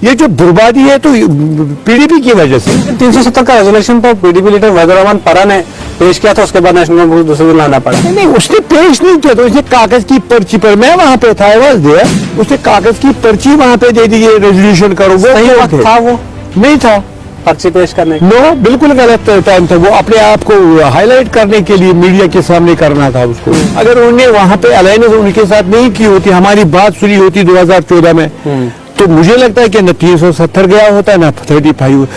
ये जो बर्बादी है तो पीडीपी की वजह से। 370 का रेजोल्यूशन तो पीडीपी लीडर वहीदुर रहमान परा ने पेश किया था, उसके बाद नेशनल कॉन्फ्रेंस दूसरे दिन लाना पड़ा। नहीं, उसने पेश नहीं किया, तो उसने कागज की पर्ची पर, मैं वहां पे था, उसने कागज की पर्ची वहां पे दे दी, रेजोल्यूशन करो। वो सही वक्त था? वो नहीं था पर्ची पेश करने। नो, बिल्कुल गलत टाइम था। वो अपने आप को हाईलाइट करने के लिए मीडिया के सामने करना था उसको। अगर उन्होंने वहां पे अलायंस उनके साथ नहीं की होती, हमारी बात सुनी होती 2014 में, तो मुझे लगता है कि न 370 गया होता, न 35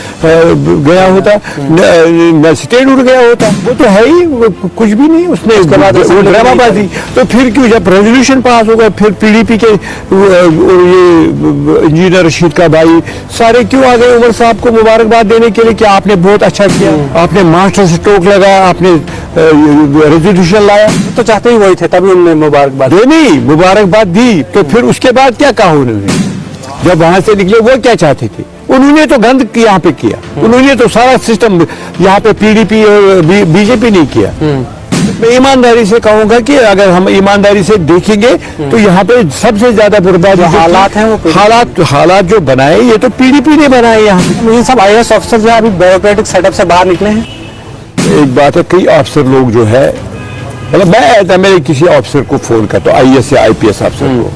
गया होता, न स्टेट उड़ गया होता। वो तो है ही कुछ भी नहीं। उसने उसके बाद ड्रामाबाजी। तो फिर क्यों, जब रेजोल्यूशन पास होगा, फिर पीडीपी के ये इंजीनियर रशीद का भाई सारे क्यों आ गए उमर साहब को मुबारकबाद देने के लिए कि आपने बहुत अच्छा किया, आपने मास्टर स्ट्रोक लगाया, आपने रेजोल्यूशन लाया। तो चाहते ही वही थे, तभी उन्होंने मुबारकबाद दी। तो फिर उसके बाद क्या कहा उन्होंने जब वहां से निकले? वो क्या चाहते थे? उन्होंने तो गंद यहाँ पे किया, उन्होंने तो सारा सिस्टम यहाँ पे पीडीपी और बीजेपी नहीं किया। मैं ईमानदारी से कहूंगा कि अगर हम ईमानदारी से देखेंगे तो यहाँ पे सबसे ज्यादा बर्बादी हालात हैं, वो हालात जो बनाए ये तो पीडीपी ने बनाए। यहाँ मुझे सब IAS ऑफिसर जो है अभी ब्यूरोक्रेटिक सेटअप से बाहर निकले हैं। एक बात है, कई अफसर लोग जो है, मतलब मैं मेरे किसी अफसर को फोन करता हूँ, IAS या IPS अफसर को,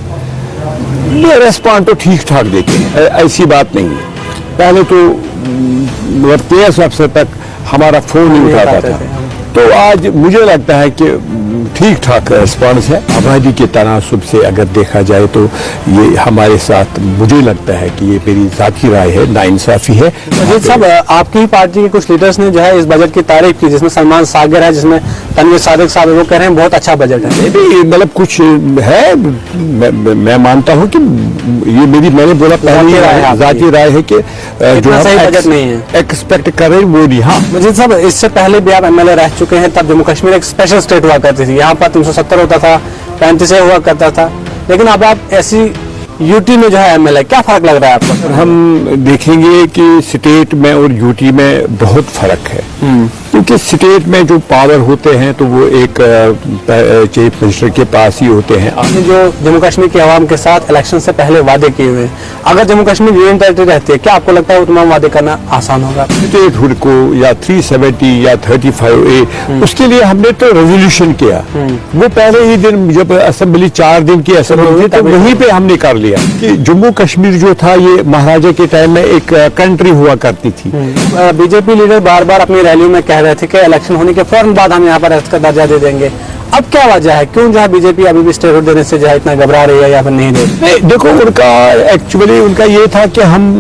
ये रेस्पॉन्ड तो ठीक ठाक देते हैं, ऐसी बात नहीं है। पहले तो मतलब 13 अफसर तक हमारा फोन नहीं उठाता था, तो आज मुझे लगता है कि ठीक ठाक रिस्पॉन्स है। आबादी के तनासुब से अगर देखा जाए तो ये हमारे साथ, मुझे लगता है कि ये मेरी जाती राय है, नाइंसाफी है। मजीद साहब, आपकी ही पार्टी के कुछ लीडर्स ने जो है इस बजट की तारीफ की, जिसमें सलमान सागर है, जिसमें तनवीर सादिक साहब, वो कह रहे हैं बहुत अच्छा बजट है। मतलब कुछ है, मैं मानता हूँ कि ये मैंने बोला पहले जाती राय है कि जो सही बजट नहीं है, एक्सपेक्ट कर रहे वो नहीं। हाँ मजीद साहब, इससे पहले भी आप MLA रह चुके हैं, तब जम्मू कश्मीर एक स्पेशल स्टेट हुआ करती थी, यहाँ पर 370 होता था, 35 हुआ करता था, लेकिन अब आप ऐसी यूटी में जो है MLA, क्या फर्क लग रहा है आपको? हम देखेंगे कि स्टेट में और यूटी में बहुत फर्क है, क्योंकि स्टेट में जो पावर होते हैं तो वो एक चीफ मिनिस्टर के पास ही होते हैं। आपने जो जम्मू कश्मीर की आवाम के साथ इलेक्शन से पहले वादे किए हुए हैं, अगर जम्मू कश्मीर यूनियन टेरिटरी रहती है, क्या आपको लगता है वो तमाम वादे करना आसान होगा? स्टेटहुड को या 370 या 35A, उसके लिए हमने तो रेजोल्यूशन किया। वो पहले ही दिन जब असेंबली 4 दिन की असेंबली थी, तो वहीं पे हमने कर लिया कि जम्मू कश्मीर जो था ये महाराजा के टाइम में एक कंट्री हुआ करती थी। बीजेपी लीडर बार बार अपनी रैलियों में कह रहे थे कि इलेक्शन होने के फौरन बाद हम यहाँ पर अरेस्ट का दर्जा दे देंगे। अब क्या वजह है, क्यों जो है बीजेपी अभी भी स्टेटहुड देने से जो है इतना घबरा रही है या फिर नहीं दे रही? देखो, उनका एक्चुअली उनका ये था कि हम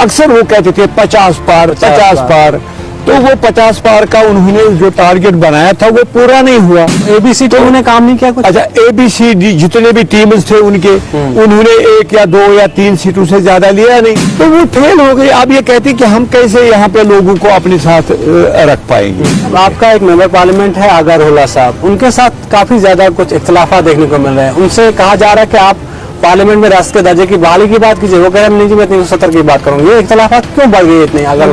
अक्सर वो कहते थे 50 पार, तो वो 50 पार का उन्होंने जो टारगेट बनाया था वो पूरा नहीं हुआ। ABC तो उन्होंने काम नहीं किया कुछ? अच्छा, ABCD जितने भी टीम्स थे उनके, उन्होंने 1 या 2 या 3 सीटों से ज्यादा लिया नहीं, तो वो फेल हो गई। अब ये कहते कि हम कैसे यहाँ पे लोगों को अपने साथ रख पाएंगे। आपका एक मेंबर पार्लियामेंट है आगा रोहला साहब, उनके साथ काफी ज्यादा कुछ इख्तलाफात देखने को मिल रहे हैं। उनसे कहा जा रहा है कि आप पार्लियामेंट में राष्ट्र के दर्जे की बहाली की बात कीजिए, वो कह रहे हैं नहीं जी मैं 370 की बात करूंगी। ये इख्तलाफात क्यों बढ़ गई इतनी? आगा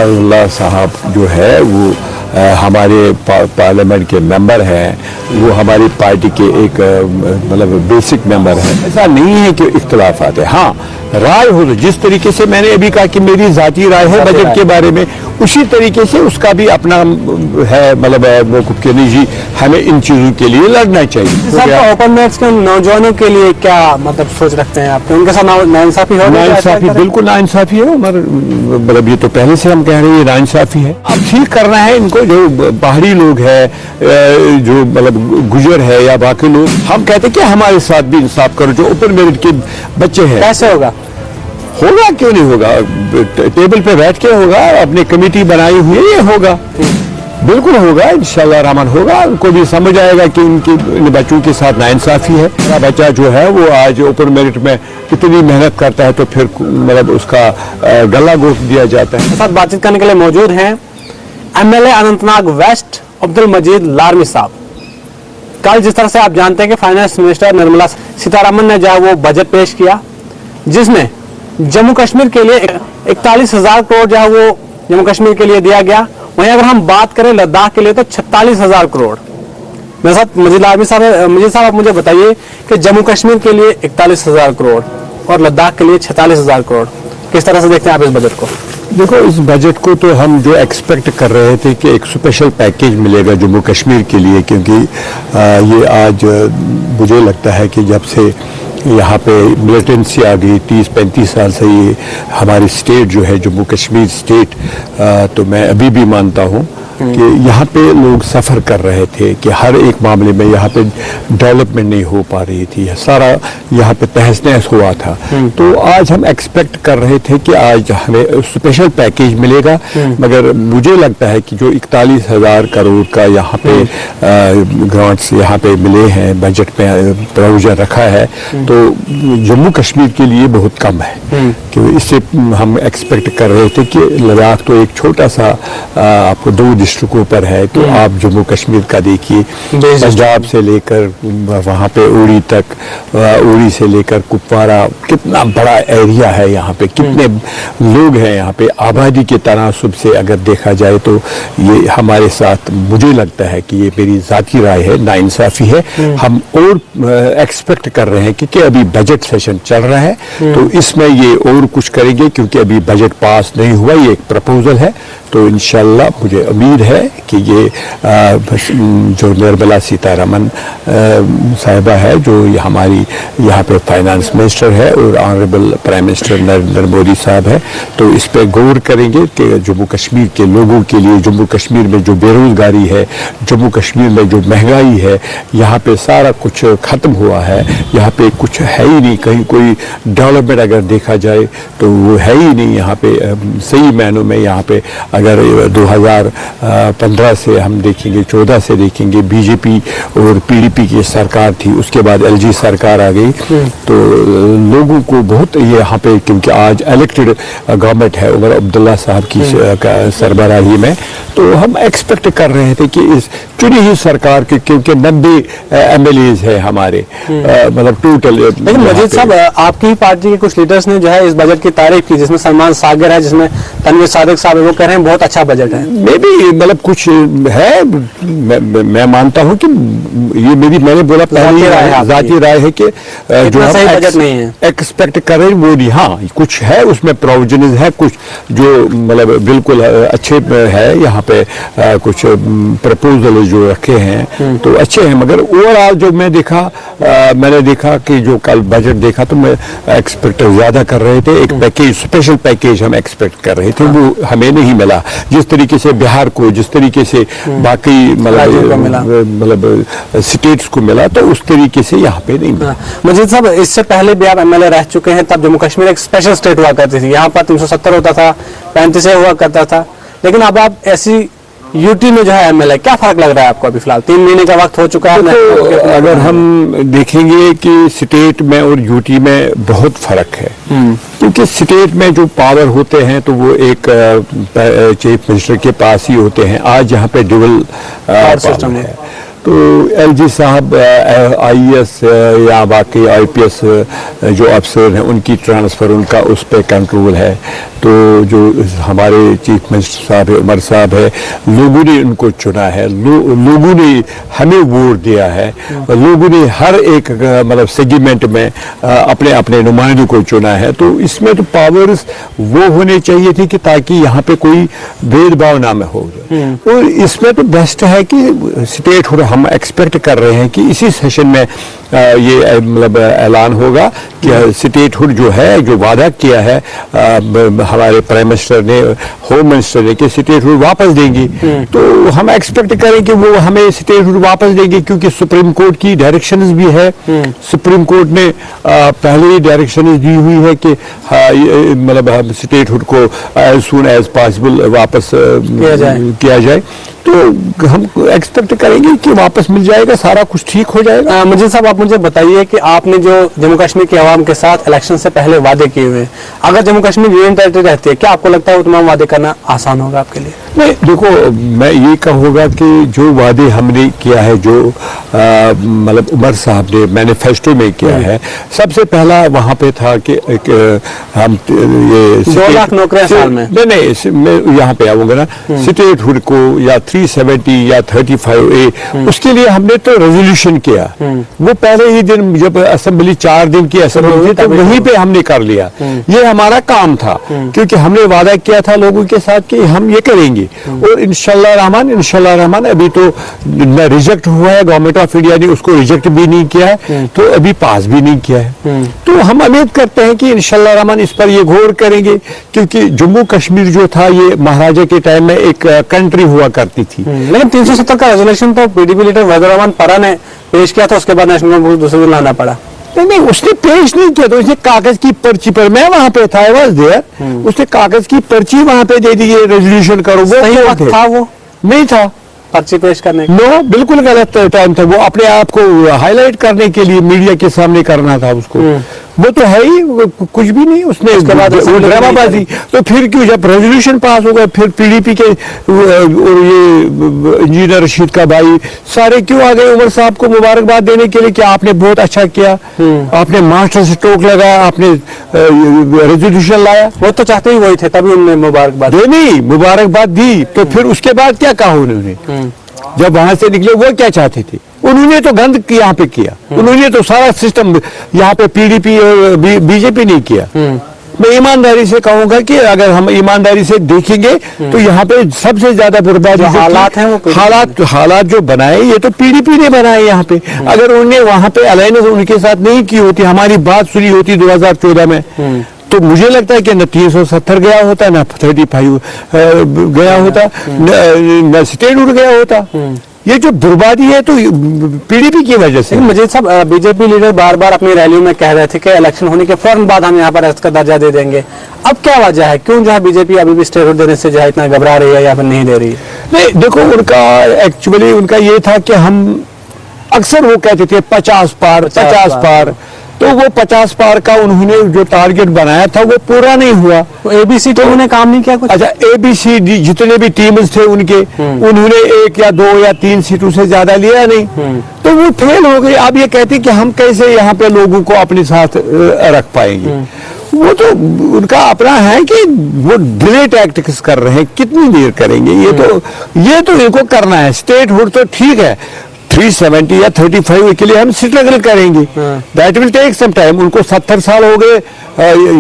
रोहला साहब जो है वो हमारे पार्लियामेंट के मेंबर हैं, वो हमारी पार्टी के एक मतलब बेसिक मेंबर हैं। ऐसा नहीं है कि इख्तलाफात है। हाँ, राय हो, जिस तरीके से मैंने अभी कहा कि मेरी जाती राय है बजट के बारे में, उसी तरीके से उसका भी अपना है, मतलब मौक़िफ़ के लिए जी हमें इन चीजों के लिए लड़ना चाहिए। ओपन मैच के नौजवानों के लिए क्या मतलब सोच रखते हैं आप? उनके साथ नाइंसाफी हो? नाइंसाफी, बिल्कुल नाइंसाफी है उमर, मतलब ये तो पहले से हम कह रहे हैं ये नाइंसाफी है। अब ठीक करना है इनको, जो बाहरी लोग हैं, जो मतलब गुजर है या बाकी लोग, हम कहते हैं कि हमारे साथ भी इंसाफ करो। जो ओपन मेरिट के बच्चे हैं, कैसे होगा? क्यों नहीं होगा? टेबल पे बैठ के होगा, अपनी कमेटी बनाई हुई है, ये होगा, बिल्कुल होगा, इंशाल्लाह रहमान होगा। उनको भी समझ आएगा कि इन बच्चों के साथ नाइंसाफी है। मेरा बच्चा जो है वो आज ओपन मेरिट में इतनी मेहनत करता है तो फिर मतलब उसका गला घोट दिया जाता है। साथ बातचीत करने के लिए मौजूद हैं MLA अनंतनाग वेस्ट अब्दुल मजीद लारमी साहब। कल जिस तरह से आप जानते हैं कि फाइनेंस मिनिस्टर निर्मला सीतारमण ने जो है वो बजट पेश किया, जिसमें जम्मू कश्मीर के लिए 41,000 करोड़ जो है वो जम्मू कश्मीर के लिए दिया गया। वहीं अगर हम बात करें लद्दाख के लिए तो 46,000 करोड़। मेरे साथ मजीद लारमी साहब है। मजीद साहब, आप मुझे बताइए कि जम्मू कश्मीर के लिए 41,000 करोड़, और लद्दाख के लिए 46,000 करोड़। किस तरह से देखते हैं आप इस बजट को? देखो, इस बजट को तो हम जो एक्सपेक्ट कर रहे थे कि एक स्पेशल पैकेज मिलेगा जम्मू कश्मीर के लिए, क्योंकि ये आज मुझे लगता है कि जब से यहाँ पे मिलिटेंसी आ गई 30-35 साल से ये हमारी स्टेट जो है जम्मू कश्मीर स्टेट, तो मैं अभी भी मानता हूँ कि यहाँ पे लोग सफ़र कर रहे थे कि हर एक मामले में यहाँ पे डेवलपमेंट नहीं हो पा रही थी, सारा यहाँ पे तहस नहस हुआ था। तो आज हम एक्सपेक्ट कर रहे थे कि आज हमें स्पेशल पैकेज मिलेगा, मगर मुझे लगता है कि जो 41,000 करोड़ का यहाँ पे ग्रांट्स यहाँ पे मिले हैं, बजट में प्रोविजन रखा है, तो जम्मू कश्मीर के लिए बहुत कम है। कि इससे हम एक्सपेक्ट कर रहे थे कि लद्दाख तो एक छोटा सा आपको 2 डिस्ट्रिक्टों पर है, तो आप जम्मू कश्मीर का देखिए, पंजाब से लेकर वहाँ पे उड़ी तक, उड़ी से लेकर कुपवारा, कितना बड़ा एरिया है यहाँ पे, कितने लोग हैं यहाँ पे। आबादी के तनासुब से अगर देखा जाए तो ये हमारे साथ, मुझे लगता है कि ये मेरी ज़ाती राय है, नाइंसाफ़ी है। हम और एक्सपेक्ट कर रहे हैं कि अभी बजट सेशन चल रहा है, तो इसमें ये और कुछ करेंगे, क्योंकि अभी बजट पास नहीं हुआ, ये एक प्रपोजल है। तो इंशाल्लाह मुझे उम्मीद है कि ये जो निर्मला सीतारमन साहिबा है, जो हमारी यहाँ पे फाइनेंस मिनिस्टर है, और honourable prime minister Narendra Modi साहब है, तो इस पे गौर करेंगे कि जम्मू कश्मीर के लोगों के लिए, जम्मू कश्मीर में जो बेरोजगारी है, जम्मू कश्मीर में जो महंगाई है, यहाँ पे सारा कुछ ख़त्म हुआ है, यहाँ पे कुछ है ही नहीं, कहीं कोई डेवलपमेंट अगर देखा जाए तो वो है ही नहीं यहाँ पे। सही मायनों में यहाँ पे अगर 2015 से हम देखेंगे, 14 से देखेंगे, बीजेपी और पीडीपी की सरकार थी, उसके बाद एलजी सरकार आ गई, तो लोगों को बहुत ये यहाँ पे, क्योंकि आज इलेक्टेड गवर्नमेंट है उमर अब्दुल्ला साहब की सरबराही में, तो हम एक्सपेक्ट कर रहे थे कि इस चुनी हुई सरकार के, क्योंकि 90 MLAs है हमारे, मतलब टोटल। लेकिन मजीद साहब, आपकी पार्टी के कुछ लीडर्स ने जो है इस बजट की तारीफ की, जिसमें सलमान सागर है, जिसमें तनवीर सादिक साहब है, वो कह रहे हैं बहुत अच्छा बजट है। मे भी मतलब कुछ है, मैं मानता हूँ कि ये मैंने बोला पहले, ज़ाती राय है कि जो सही बजट नहीं है, एक्सपेक्ट कर रहे हैं वो नहीं। हाँ, कुछ है उसमें प्रोविजन है, कुछ जो मतलब बिल्कुल अच्छे है, यहाँ पे कुछ प्रपोजल जो रखे हैं तो अच्छे हैं, मगर ओवरऑल जो मैंने देखा कि जो कल बजट देखा, तो मैं एक्सपेक्ट ज्यादा कर रहे थे। एक पैकेज, स्पेशल पैकेज हम एक्सपेक्ट कर रहे थे, वो हमें नहीं मिला। जिस तरीके से बिहार को, जिस तरीके से बाकी मतलब स्टेट्स को मिला, तो उस तरीके से यहाँ पे नहीं मिला। मजीद साहब, इससे पहले भी आप MLA रह चुके हैं, तब जम्मू कश्मीर एक स्पेशल स्टेट हुआ करती थी, यहाँ पर 370 होता था, 35 हुआ करता था, लेकिन अब आप ऐसी यूटी में जो है MLA, क्या फर्क लग रहा है आपको अभी फिलहाल? 3 महीने का वक्त हो चुका है। तो अगर हम देखेंगे कि स्टेट में और यूटी में बहुत फर्क है, क्योंकि स्टेट में जो पावर होते हैं तो वो एक चीफ मिनिस्टर के पास ही होते हैं। आज यहाँ पे डुअल पावर सिस्टम है, तो एलजी साहब IAS या बाकी IPS जो अफसर हैं, उनकी ट्रांसफ़र, उनका उस पर कंट्रोल है। तो जो हमारे चीफ मिनिस्टर साहब है, उमर साहब है, लोगों ने उनको चुना है, लोगों ने हमें वोट दिया है, लोगों ने हर एक मतलब सेगमेंट में अपने अपने नुमाइंदों को चुना है। तो इसमें तो पावर्स वो होने चाहिए थी कि ताकि यहाँ पे कोई भेदभाव ना में हो। और इसमें तो बेस्ट है कि स्टेट हम एक्सपेक्ट कर रहे हैं कि इसी सेशन में ये मतलब ऐलान होगा कि स्टेटहुड जो है, जो वादा किया है हमारे प्राइम मिनिस्टर ने, होम मिनिस्टर ने, कि स्टेटहुड वापस देंगे। तो हम एक्सपेक्ट करें कि वो हमें स्टेटहुड वापस देंगे, क्योंकि सुप्रीम कोर्ट की डायरेक्शंस भी है। सुप्रीम कोर्ट ने पहले ही डायरेक्शंस दी हुई है कि मतलब हम स्टेटहुड को एज सून एज पॉसिबल वापस किया जाए। तो हम एक्सपेक्ट करेंगे कि वापस मिल जाएगा, सारा कुछ ठीक हो जाएगा। मजीद साहब, आप मुझे बताइए कि आपने जो जम्मू कश्मीर के अवाम के साथ इलेक्शन से पहले वादे किए हुए हैं, अगर जम्मू कश्मीर यूनियन टेरिटरी रहती है, क्या आपको लगता है वो तमाम वादे करना आसान होगा आपके लिए? नहीं, देखो मैं ये कहूँगा कि जो वादे हमने किया है, जो मतलब उमर साहब ने मैनिफेस्टो में किया है, सबसे पहला वहाँ पे था कि हम ये 2 लाख नौकरियां साल में। नहीं, मैं यहाँ पे आऊँगा ना, स्टेट हुड को या 370 या 35A, उसके लिए हमने तो रेजोल्यूशन किया। वो पहले ही दिन जब असेंबली 4 दिन की असेंबली थी तो वहीं पे हमने कर लिया। ये हमारा काम था, क्योंकि हमने वादा किया था लोगों के साथ कि हम ये करेंगे, और इंशाल्लाह रहमान अभी तो न रिजेक्ट हुआ है, गवर्नमेंट ऑफ इंडिया ने उसको रिजेक्ट भी नहीं किया है, तो अभी पास भी नहीं किया है। तो हम उम्मीद करते हैं कि इंशाल्लाह रहमान इस पर ये गौर करेंगे, क्योंकि जम्मू कश्मीर जो था ये महाराजा के टाइम में एक कंट्री हुआ करती थी। लेकिन 370 का रेजोल्यूशन तो पीडीपी लीडर वजीर रहमान परा ने पेश किया था, उसके बाद नेशनल कॉन्फ्रेंस दूसरे दिन लाना पड़ा। नहीं, उसने पेश नहीं किया, तो उसने कागज की पर्ची पर, मैं वहां पे था, उसने कागज की पर्ची वहां पे दे दी, रेजोल्यूशन करो। वो सही वक्त था, वो नहीं था पर्ची पेश करने का। नो, बिल्कुल गलत टाइम था। वो अपने आप को हाईलाइट करने के लिए मीडिया के सामने करना था उसको। वो तो है ही कुछ भी नहीं, उसने उसके बाद वो ड्रामाबाजी। तो फिर क्यों, जब रेजोल्यूशन पास हो गया, फिर पीडीपी के और ये इंजीनियर रशीद का भाई सारे क्यों आ गए उमर साहब को मुबारकबाद देने के लिए कि आपने बहुत अच्छा किया, आपने मास्टर स्ट्रोक लगाया, आपने रेजोल्यूशन लाया। वो तो चाहते ही वही थे, तभी उन्होंने मुबारकबाद दी। तो फिर उसके बाद क्या कहा उन्होंने, जब वहां से निकले वो क्या चाहते थे? उन्होंने तो गंद यहाँ पे किया, उन्होंने तो सारा सिस्टम यहाँ पे पीडीपी और बीजेपी नहीं किया। मैं ईमानदारी से कहूंगा कि अगर हम ईमानदारी से देखेंगे तो यहाँ पे सबसे ज्यादा बर्बादी हालात हैं, वो हालात जो बनाए ये तो पीडीपी ने बनाए यहाँ पे। अगर उन्होंने वहां पे अलायंस उनके साथ नहीं की होती, हमारी बात सुनी होती 2014 में, तो मुझे लगता है कि न 370 गया होता, न 35 गया होता, न स्टेट उड़ गया होता। ये जो बर्बादी है तो पीडीपी की वजह से। मजीद साहब, बीजेपी लीडर बार बार अपनी रैलियों में कह रहे थे कि इलेक्शन होने के फौरन बाद हम यहाँ पर अरेस्ट का दर्जा दे देंगे। अब क्या वजह है, क्यों जो है बीजेपी अभी भी स्टेट देने से जो है इतना घबरा रही है या फिर नहीं दे रही है? नहीं, देखो उनका एक्चुअली उनका ये था कि हम अक्सर वो कहते थे 50 पार, तो वो 50 पार का उन्होंने जो टारगेट बनाया था वो पूरा नहीं हुआ। एबीसी तो उन्होंने काम नहीं किया कुछ? अच्छा, एबीसी जितने भी टीम्स थे उनके, उन्होंने 1 या 2 या 3 सीटों से ज्यादा लिया नहीं, तो वो फेल हो गए। अब ये कहते कि हम कैसे यहाँ पे लोगों को अपने साथ रख पाएंगे। वो तो उनका अपना है कि वो डिले टैक्टिक्स कर रहे हैं, कितनी देर करेंगे? ये तो इनको करना है। स्टेट हुड तो ठीक है, 370 या 35 के लिए हम स्ट्रगल करेंगे, that will take some time. उनको 70 साल हो गए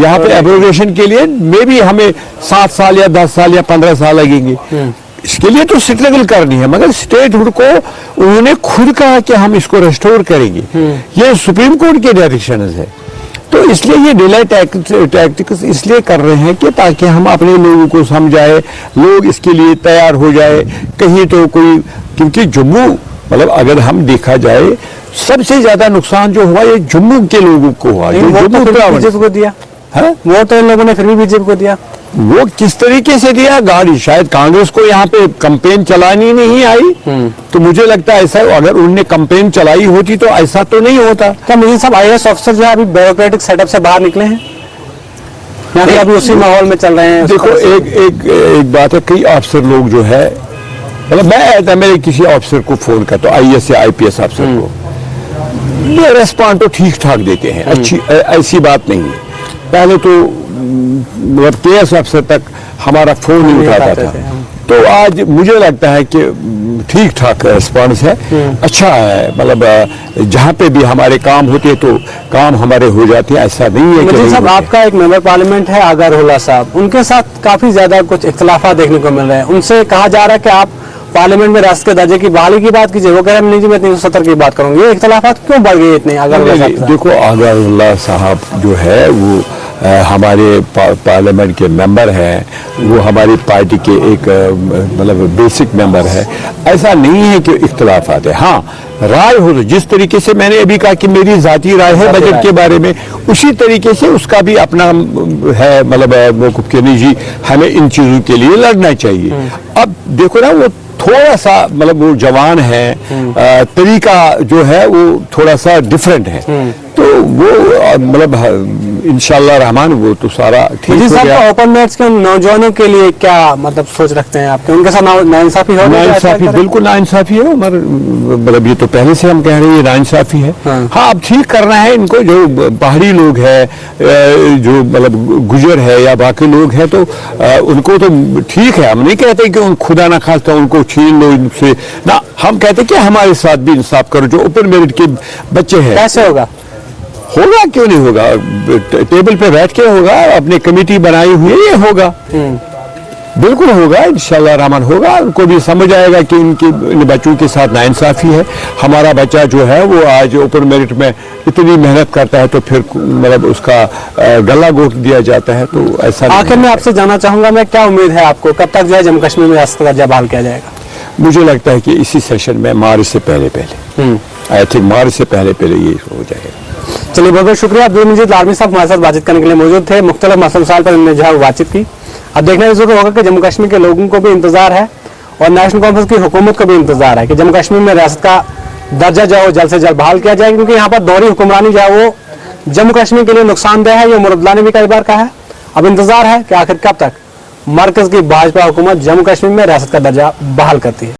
यहाँ पे एब्रोगेशन के लिए, मे बी हमें 7 साल या 10 साल या 15 साल लगेंगे। इसके लिए तो स्ट्रगल करनी है, मगर स्टेट हुड को उन्होंने खुद कहा कि हम इसको रेस्टोर करेंगे। ये सुप्रीम कोर्ट के डायरेक्शन है, तो इसलिए ये डिले टैक्टिक्स इसलिए कर रहे हैं कि ताकि हम अपने लोगों को समझाए, लोग इसके लिए तैयार हो जाए। कहीं तो कोई, क्योंकि जम्मू मतलब अगर हम देखा जाए सबसे ज्यादा नुकसान जो हुआ ये जम्मू के लोगों को हुआ। बीजेपी को दिया है, वो तो इन लोगों ने फिर भी बीजेपी को दिया। वो किस तरीके से दिया गाड़ी, शायद कांग्रेस को यहाँ पे कंपेन चलानी नहीं आई, तो मुझे लगता है ऐसा, अगर उनने कंपेन चलाई होती तो ऐसा तो नहीं होता। क्या मुझे सब IAS ऑफिसर जो है अभी ब्यूरोक्रेटिक सेटअप से बाहर निकले हैं या फिर अभी उसी माहौल में चल रहे हैं? देखो एक बात है, कई अफसर लोग जो है, मतलब मैं मेरे किसी ऑफिसर को फोन करता हूँ, IAS या IPS अफसर को, ये रेस्पॉन्ड तो ठीक ठाक देते हैं, अच्छी ऐसी बात नहीं है। पहले तो मतलब KS अफसर तक हमारा फोन नहीं उठाता था, तो आज मुझे लगता है कि ठीक ठाक रिस्पॉन्स है, अच्छा है। मतलब जहाँ पे भी हमारे काम होते हैं तो काम हमारे हो जाते हैं, ऐसा नहीं है कि साहब आपका एक मेंबर पार्लियामेंट है आगा रोहला साहब, उनके साथ काफी ज्यादा कुछ इख्तलाफात देखने को मिल रहे हैं। उनसे कहा जा रहा है कि आप पार्लियामेंट में राष्ट्र के दर्जे की बहाली की बात कीजिए, वो कह रहे हैं नहीं जी मैं 370 की बात करूंगी। ये इख्तलाफात क्यों बढ़ गए इतने? देखो आगा रोहला साहब जो है वो हमारे पार्लियामेंट के मेंबर हैं, वो हमारी पार्टी के एक मतलब बेसिक मेंबर है। ऐसा नहीं है कि इख्तलाफात है, हाँ राय हो, जिस तरीके से मैंने अभी कहा कि मेरी जाती राय है बजट के बारे में, उसी तरीके से उसका भी अपना है, मतलब मौक़िफ़ कि नहीं जी हमें इन चीज़ों के लिए लड़ना चाहिए। अब देखो ना, वो थोड़ा सा मतलब वो जवान है, तरीका जो है वो थोड़ा सा डिफरेंट है, तो वो मतलब इंशाल्लाह रहमान वो तो सारा ठीक मजीद हो साहब गया। का ओपन मैच के नौजवानों के लिए क्या मतलब सोच रखते हैं आपके, उनके साथ नाइंसाफी हो रही है? नाइंसाफी बिल्कुल नाइंसाफी है उमर, मतलब ये तो पहले से हम कह रहे हैं ये नाइंसाफी है। हाँ अब ठीक करना है इनको, जो पहाड़ी लोग हैं, जो मतलब गुजर है या बाकी लोग हैं, तो उनको तो ठीक है। हम नहीं कहते कि खुदा ना खास्ता उनको छीन लो इनसे ना, हम कहते कि हमारे साथ भी इंसाफ करो। जो ओपन मेरिट के बच्चे हैं, कैसे होगा? होगा क्यों नहीं होगा, टेबल पे बैठ के होगा, अपनी कमेटी बनाई हुई है, ये होगा, बिल्कुल होगा, इंशाल्लाह रहमान होगा। उनको भी समझ आएगा कि इन बच्चों के साथ नाइंसाफी है। हमारा बच्चा जो है वो आज ओपन मेरिट में इतनी मेहनत करता है तो फिर मतलब उसका गला घोट दिया जाता है, तो ऐसा नहीं आखिर में आपसे जानना चाहूंगा मैं, क्या उम्मीद है आपको, कब तक जो है जम्मू कश्मीर में रियासत का दर्जा बहाल किया जाएगा? मुझे लगता है कि इसी सेशन में मार्च से पहले आई थिंक मार्च से पहले ये हो जाएगा। चलिए बहुत बहुत शुक्रिया। अब्दुल मजीद लारमी साहब हमारे साथ बातचीत करने के लिए मौजूद थे, मुख्तलिफ मसला पर हमने जो है बातचीत की। अब देखना इस होगा कि जम्मू कश्मीर के लोगों को भी इंतजार है और नेशनल कॉन्फ्रेंस की हुकूमत को भी इंतजार है कि जम्मू कश्मीर में रियासत का दर्जा जो है वो जल्द से जल्द बहाल किया जाए, क्योंकि यहाँ पर दोहरी हुक्मरानी जो है वो जम्मू कश्मीर के लिए नुकसानदेह है। ये उमर अब्दुल्ला ने भी कई बार कहा है। अब इंतजार है कि आखिर कब तक मरकज की भाजपा हुकूमत जम्मू कश्मीर में रियासत का दर्जा बहाल करती है।